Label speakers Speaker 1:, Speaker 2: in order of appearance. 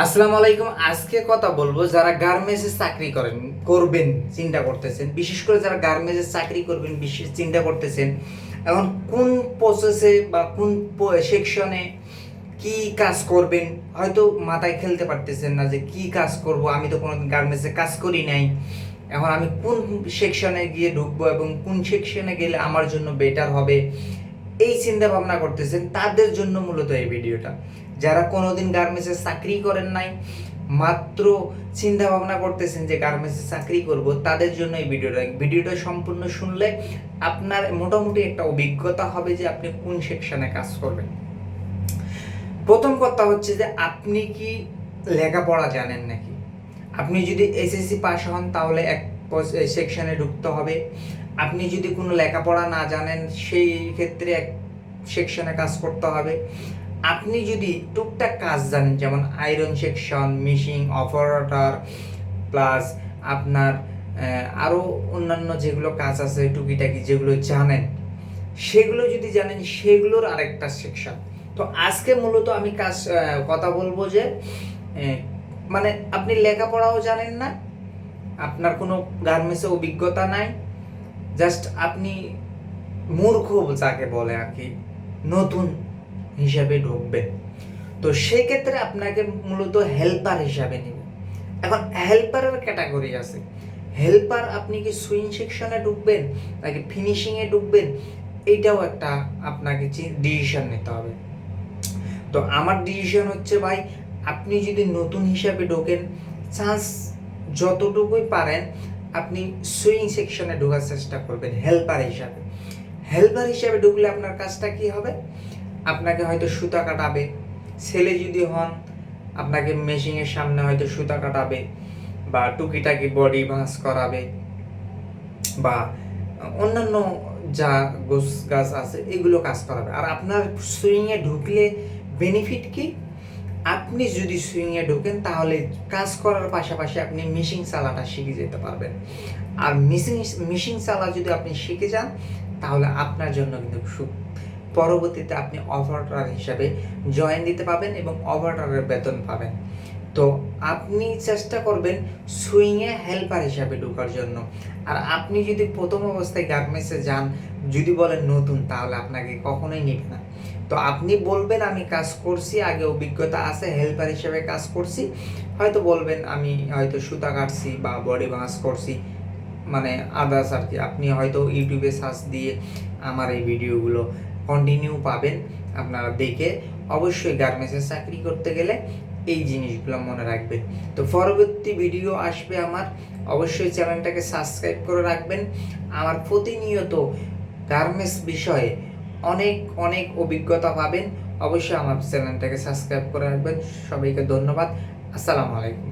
Speaker 1: আসসালামু আলাইকুম। আজকে কথা বলবো যারা গার্মেন্টসে চাকরি করবেন চিন্তা করতেছেন, বিশেষ করে যারা গার্মেন্টসে চাকরি করবেন বিশেষ চিন্তা করতেছেন, এখন কোন প্রসেসে বা কোন সেকশনে কি কাজ করবেন হয়তো মাথায় খেলতে পারতেছেন না যে কি কাজ করব। আমি তো কোনোদিন গার্মেন্টসে কাজ করি নাই, এখন আমি কোন সেকশনে গিয়ে ঢুকবো এবং কোন সেকশনে গেলে আমার জন্য বেটার হবে, এই চিন্তা ভাবনা করতেছেন তাদের জন্য মূলত এই ভিডিওটা। যারা কোনোদিন গার্মেন্টসে চাকরি করেন নাই, মাত্র চিন্তা ভাবনা করতেছেন যে গার্মেন্টসে চাকরি করব, তাদের জন্য এই ভিডিওটা সম্পূর্ণ শুনলে আপনার মোটামুটি একটা অভিজ্ঞতা হবে যে আপনি কোন সেকশনে কাজ করবেন। প্রথম কথা হচ্ছে যে আপনি কি লেখাপড়া জানেন নাকি? আপনি যদি এসএসসি পাস হন তাহলে এক সেকশনে ঢুকতে হবে। আপনি যদি কোনো লেখাপড়া না জানেন সেই ক্ষেত্রে এক সেকশনে কাজ করতে হবে। আপনি যদি টুকটাক কাজ জানেন, যেমন আয়রন সেকশন, মেশিং অপারেটর, প্লাস আপনার আরও অন্যান্য যেগুলো কাজ আছে টুকিটাকি যেগুলো জানেন, সেগুলো যদি জানেন সেগুলোর আরেকটা সেকশন। তো আজকে মূলত আমি কথা বলবো যে মানে আপনি লেখাপড়াও জানেন না, আপনার কোনো গার্মেন্টসে অভিজ্ঞতা নাই, জাস্ট আপনি মূর্খ যাকে বলে আর কি, নতুন হিসাবে ঢুকবেন। তো সেই ক্ষেত্রে আপনাকে মূলত হেল্পার হিসাবে নেবে। এখন হেল্পারের ক্যাটাগরি আছে। হেল্পার আপনি কি সুইং সেকশনে ঢুকবেন নাকি ফিনিশিংয়ে ঢুকবেন, এইটাও একটা আপনাকে ডিসিশন নিতে হবে। তো আমার ডিসিশন হচ্ছে ভাই, আপনি যদি নতুন হিসাবে ঢোকেন, চান্স যতটুকুই পারেন আপনি সুইং সেকশনে ঢোকার চেষ্টা করবেন হেল্পার হিসাবে। হেল্পার হিসাবে ঢুকলে আপনার কাজটা কি হবে? আপনাকে হয়তো সুতা কাটাবে, ছেলে যদি হন আপনাকে মেশিনের সামনে হয়তো সুতা কাটাবে বা টুকিটাকি বডি ভাঁজ করাবে বা অন্যান্য যা গোছ গাছ আছে এগুলো কাজ করাবে। আর আপনার সুইংয়ে ঢুকলে বেনিফিট কি? আপনি যদি সুইংয়ে ঢোকেন তাহলে কাজ করার পাশাপাশি আপনি মেশিন চালাটা শিখে যেতে পারবেন। আর মেশিন চালা যদি আপনি শিখে যান তাহলে আপনার জন্য কিন্তু পরবর্তীতে আপনি অপারেটর হিসাবে জয়েন দিতে পাবেন এবং অপারেটরের বেতন পাবেন। তো আপনি চেষ্টা করবেন সুইংয়ে হেল্পার হিসাবে ঢোকার জন্য। আর আপনি যদি প্রথম অবস্থায় গার্মেন্টসে যান, যদি বলেন নতুন, তাহলে আপনাকে কখনোই নিবে না। তো আপনি বলবেন আমি কাজ করছি, আগে অভিজ্ঞতা আছে, হেল্পার হিসেবে কাজ করছি, হয়তো বলবেন আমি হয়তো সুতা কাটছি বা বডি ভাঁজ করছি, মানে আদার্স আর কি। আপনি হয়তো ইউটিউবে সার্চ দিয়ে আমার এই ভিডিওগুলো কন্টিনিউ পাবেন। আপনারা দেখে অবশ্যই গার্মেন্টসে চাকরি করতে গেলে এই জিনিসগুলো মনে রাখবেন। তো পরবর্তী ভিডিও আসবে আমার, অবশ্যই চ্যানেলটাকে সাবস্ক্রাইব করে রাখবেন। আমার প্রতিনিয়ত গার্মেন্টস বিষয়ে অনেক অনেক অভিজ্ঞতা পাবেন। অবশ্যই আমার চ্যানেলটাকে সাবস্ক্রাইব করে রাখবেন। সবাইকে ধন্যবাদ। আসসালামু আলাইকুম।